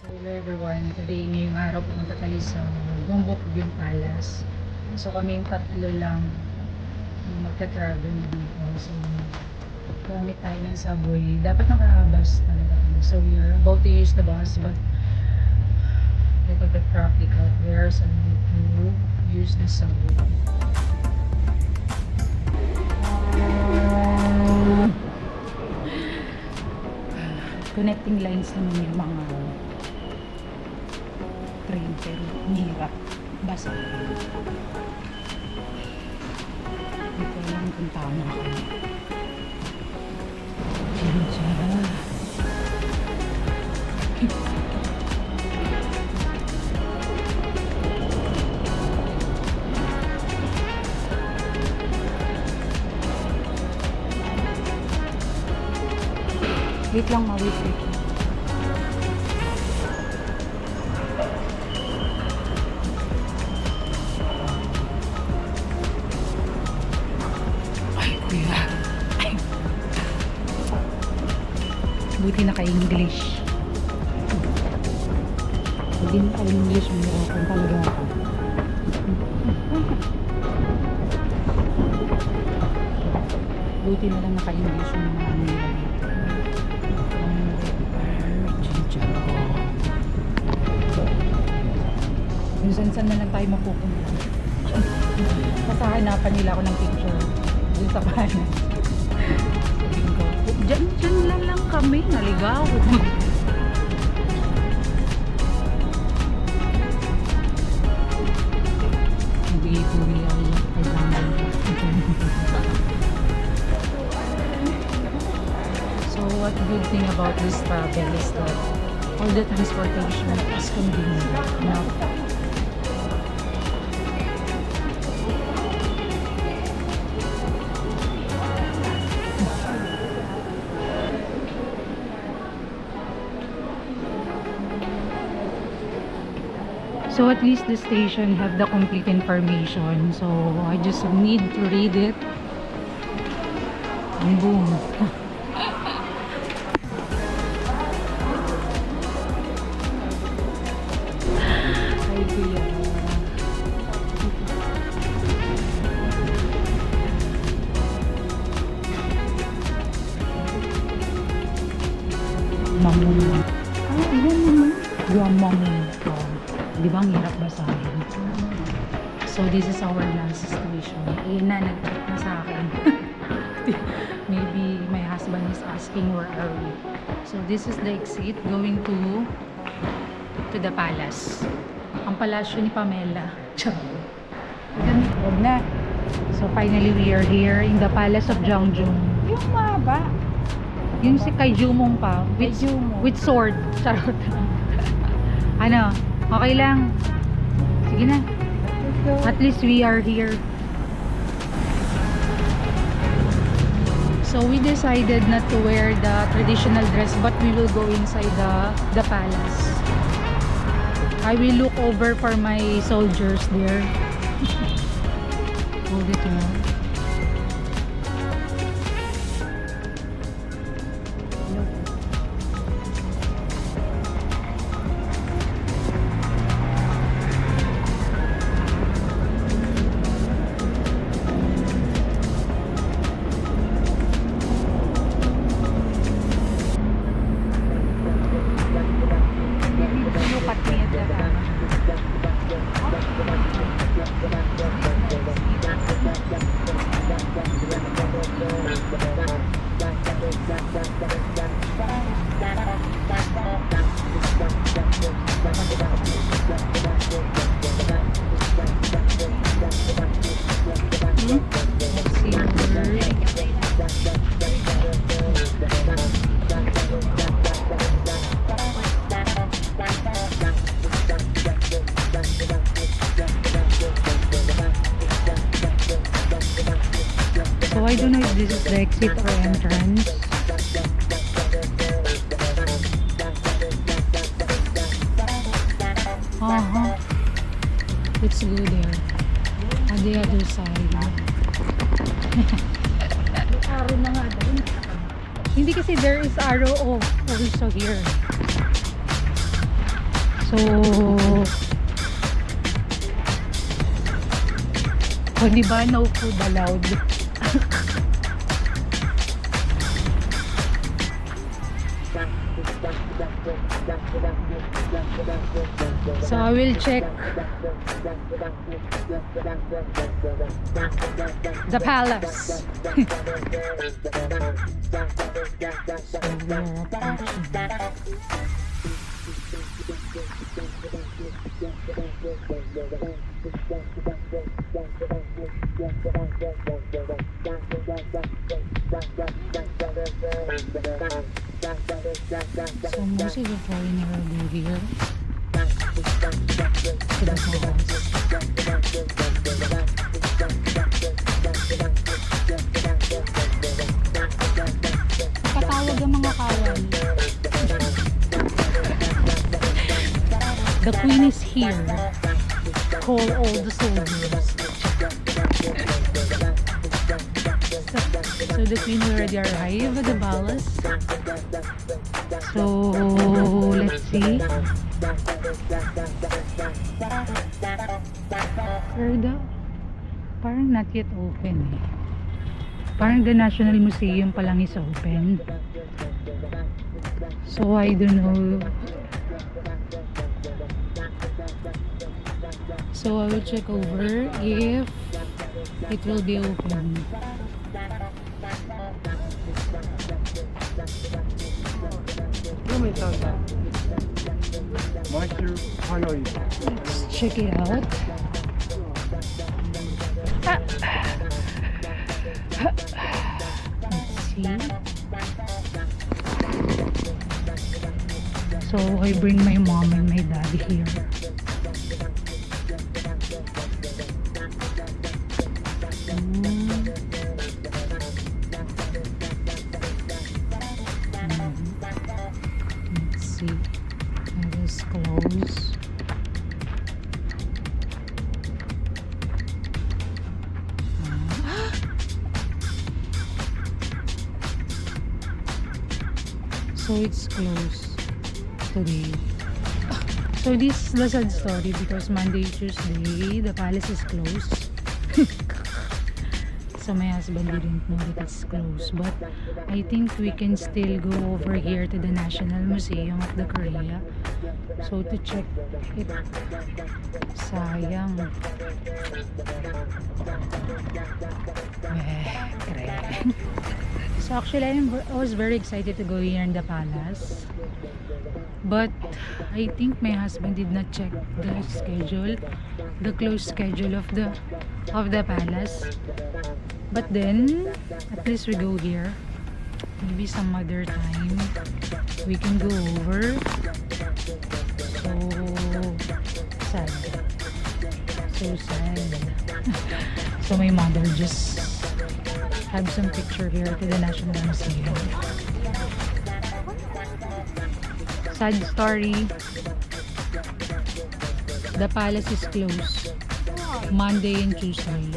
So hello everyone, today ngayong araw pumunta tayo sa Gyeongbokgung Palace. So kaming tatlo lang yung magta-travel dito. So gamit tayo ng subway. Dapat naka-bus talaga kami. So we are about to use the bus but look at the traffic out there, so we need to use the subway. Connecting lines naman yung mga train pero mahirap basa. Hindi ko alam kung tama ako. Wait lang, wait. Ay, kuya. Ay. Buti naka-English. Hindi naka-English, mahirapan talaga ako. Buti na lang naka-English yung mga nila dito. Kung saan na lang tayo mapupunta. Basta hanapan nila ako ng picture dun sa kanan. Sabihin ko, dyan lang kami, naligaw. Hindi ko ay So what good thing about this travel is that all the transportation is convenient enough. So at least the station have the complete information. So I just need to read it. And boom. Ay, kuya. Mamun. Ah, yan naman. Yung mamun. Di ba ang hirap basahin? So this is our last station. Ina nag-check na sa akin. Maybe my husband is asking where are we. So this is the exit going to the palace. Ang palasyo ni Pamela. Huwag na. So finally we are here in the palace of Gyeongjong. Yung mahaba. Yung si kay Jumong pa with sword. Charot. Ano? Okay lang. Sige na. At least we are here. So we decided not to wear the traditional dress but we will go inside the palace. I will look over for my soldiers there. Hold it now. So I don't know if this is the exit or entrance. Let's go there. On the other side. Araw na nga doon. Hindi kasi there is arrow of also here. So, di ba no food allowed? So I will check the palace. So we are approaching. So most of the foreigner will go here to the palace. Patawag ang mga kawal. The queen is here. Call all the soldiers. So the queen already arrived at the palace. So let's see. Parang not yet open eh. Parang the National Museum pa lang is open. So I don't know. So I will check over if it will be open. Let's check it out. Let's see. So I bring my mom and my dad here. Let's see. It is closed. So it's closed today. So this is the sad story because Monday, Tuesday, the palace is closed. So my husband didn't know that it's closed, but I think we can still go over here to the National Museum of the Korea. So to check it. Sayang. So actually I was very excited to go here in the palace. But I think my husband did not check the schedule, the close schedule of the palace. But then at least we go here. Maybe some other time we can go over. So sad. So sad. So my mother just have some picture here to the National Museum. Sad story. The palace is closed Monday and Tuesday.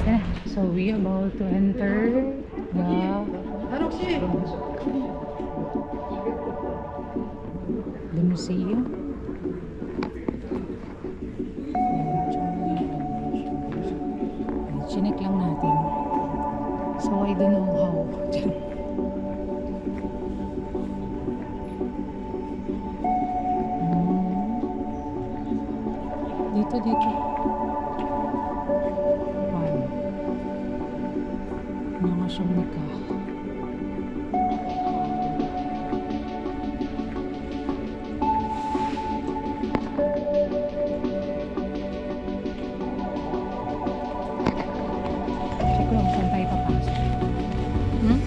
Yeah, so we about to enter the museum. Chinek lang natin. So I don't know how. Dito. Wow. Mga siyang nikah. Check ko lang saan tayo papasok. Hmm?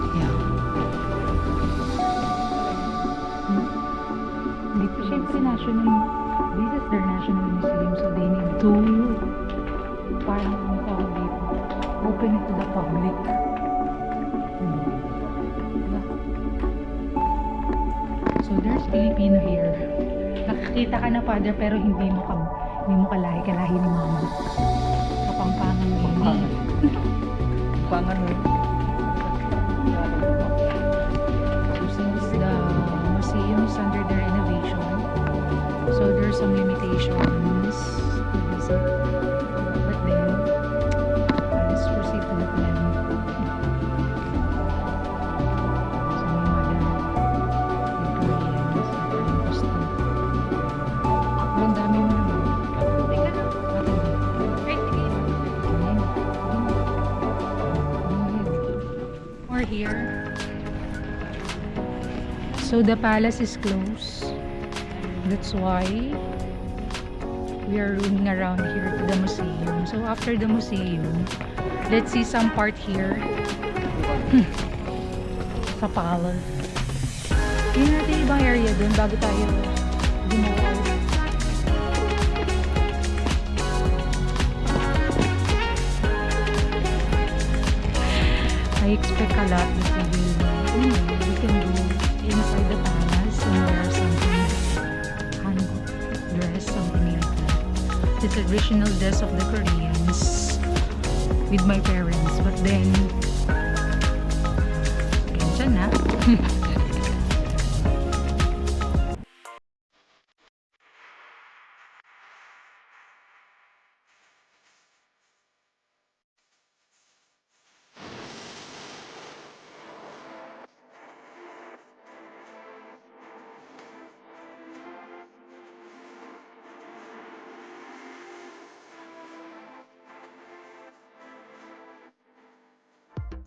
Yeah. Dito syempre this is their national museum, so they need to parang ang tawag dito, open it to the public. Yeah. So there's Filipino here. Nakakita ka na, father, pero hindi mo kalahi ni mama. Kapampangan ngayon. Pangan mo. Since the museum is under the renovation, so there's some limitations to visit. But then, let's proceed to the plan. So may modern Victorians, gusto. Ang dami mo naman. More here. So the palace is closed. That's why we are roaming around here to the museum. So after the museum, let's see some part here sa palace. Yun natin ibang area dun bago tayo gumawa. I expect a lot that we can go inside the palace and wear something hanbok dress, something like that. The traditional dress of the Koreans with my parents. But then, ganyan na.